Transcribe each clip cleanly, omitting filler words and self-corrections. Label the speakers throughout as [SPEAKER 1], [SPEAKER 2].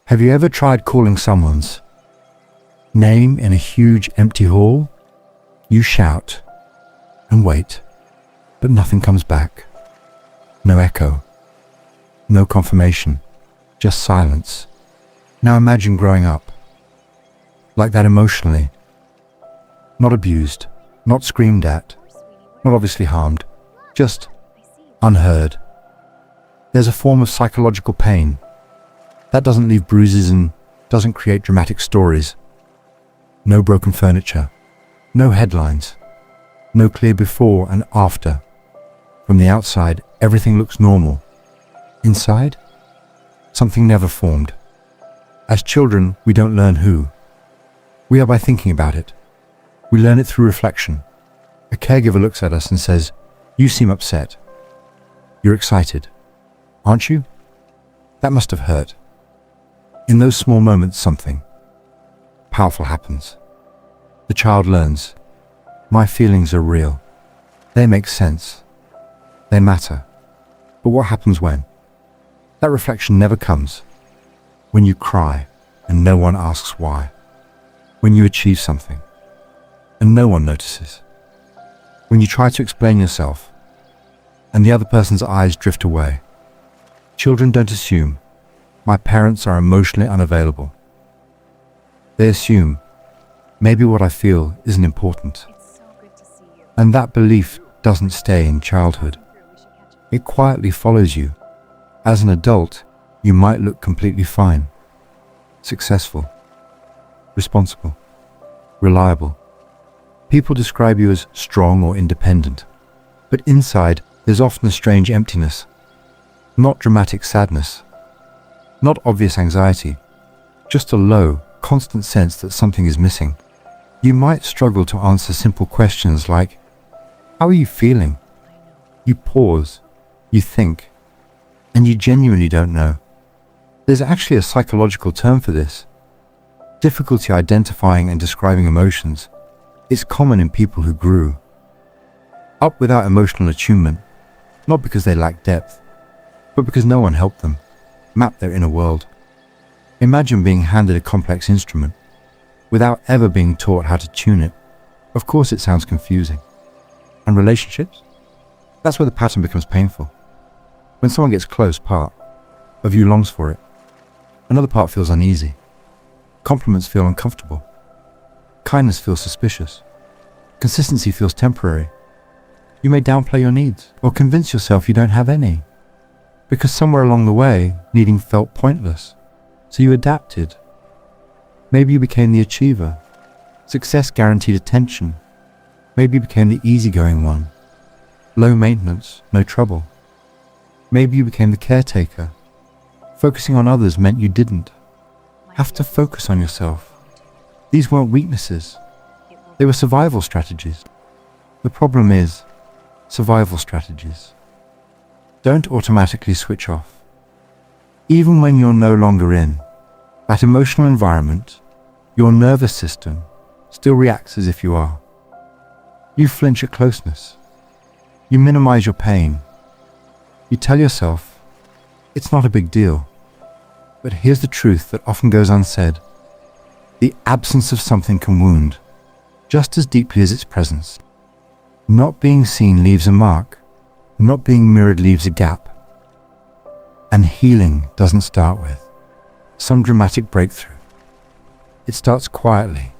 [SPEAKER 1] Have you ever tried calling someone's name in a huge empty hall? You shout and wait, but nothing comes back. No echo, no confirmation, just silence. Now imagine growing up like that emotionally, not abused, not screamed at, not obviously harmed, just unheard. There's a form of psychological pain that doesn't leave bruises and doesn't create dramatic stories. No broken furniture, no headlines, no clear before and after. From the outside, everything looks normal. Inside, something never formed. As children, we don't learn who. We are by thinking about it. We learn it through reflection. A caregiver looks at us and says, "You seem upset. You're excited, aren't you?" That must have hurt. In those small moments, something powerful happens. The child learns, my feelings are real. They make sense. They matter. But what happens when? That reflection never comes. When you cry and no one asks why. When you achieve something and no one notices. When you try to explain yourself and the other person's eyes drift away. Children don't assume, my parents are emotionally unavailable. They assume, maybe what I feel isn't important. And that belief doesn't stay in childhood. It quietly follows you. As an adult, you might look completely fine, successful, responsible, reliable. People describe you as strong or independent, but inside there's often a strange emptiness, not dramatic sadness, not obvious anxiety, just a low, constant sense that something is missing. You might struggle to answer simple questions like, how are you feeling? You pause, you think, and you genuinely don't know. There's actually a psychological term for this. Difficulty identifying and describing emotions. It's common in people who grew up without emotional attunement, not because they lack depth, but because no one helped them map their inner world. Imagine being handed a complex instrument without ever being taught how to tune it. Of course it sounds confusing. And relationships? That's where the pattern becomes painful. When someone gets close, part of you longs for it. Another part feels uneasy. Compliments feel uncomfortable. Kindness feels suspicious. Consistency feels temporary. You may downplay your needs or convince yourself you don't have any. Because somewhere along the way, needing felt pointless. So you adapted. Maybe you became the achiever. Success guaranteed attention. Maybe you became the easygoing one. Low maintenance, no trouble. Maybe you became the caretaker. Focusing on others meant you didn't have to focus on yourself. These weren't weaknesses. They were survival strategies. The problem is, survival strategies don't automatically switch off. Even when you're no longer in that emotional environment, your nervous system still reacts as if you are. You flinch at closeness. You minimize your pain. You tell yourself, it's not a big deal. But here's the truth that often goes unsaid. The absence of something can wound just as deeply as its presence. Not being seen leaves a mark. Not being mirrored leaves a gap. And healing doesn't start with some dramatic breakthrough. It starts quietly.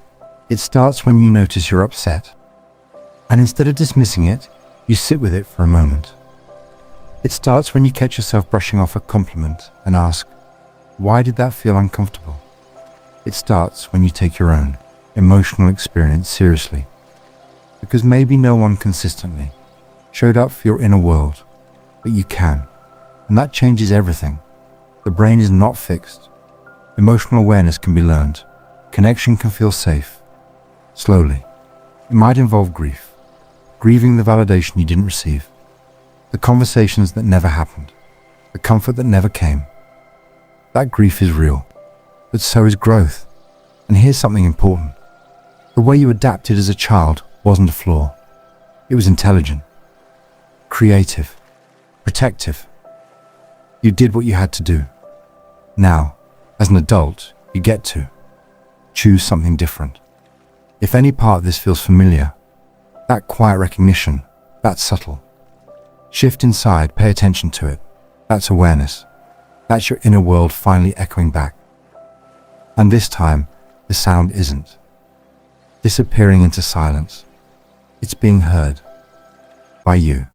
[SPEAKER 1] It starts when you notice you're upset. And instead of dismissing it, you sit with it for a moment. It starts when you catch yourself brushing off a compliment and ask, why did that feel uncomfortable? It starts when you take your own emotional experience seriously. Because maybe no one consistently showed up for your inner world, but you can. And that changes everything. The brain is not fixed. Emotional awareness can be learned. Connection can feel safe. Slowly. It might involve grief. Grieving the validation you didn't receive. The conversations that never happened. The comfort that never came. That grief is real. But so is growth. And here's something important. The way you adapted as a child wasn't a flaw. It was intelligent. Creative. Protective. You did what you had to do. Now, As an adult, you get to choose something different. If any part of this feels familiar, that quiet recognition, that's subtle. Shift inside, pay attention to it. That's awareness. That's your inner world finally echoing back. And this time, the sound isn't disappearing into silence. It's being heard by you.